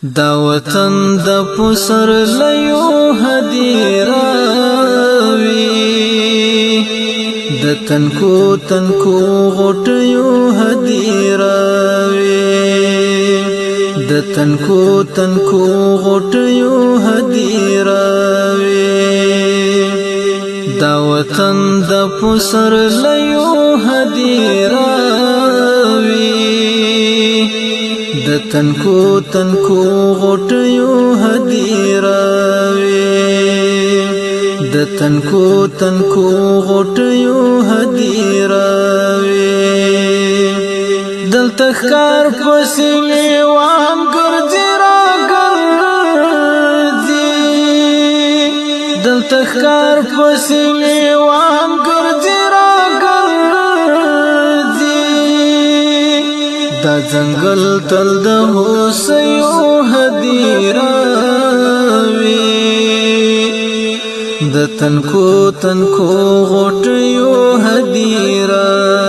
دا وطن د پسر لیو هدیراوی د تنکو تنکو غټیو هدیراوی د تنکو تنکو غټیو هدیراوی دا وطن د پسر لیو هدیراوی د تنکو تنکو غټیو هدیراوی د تنکو تنکو غټیو هدیراوی دلته ښکار پسې لیوان ګرځي راګرځي دلته ښکار پسې لیوان ګرځي دا ځنګل تل د هوسیو هدیراوی د تنکو تنکو غټیو هدیراوی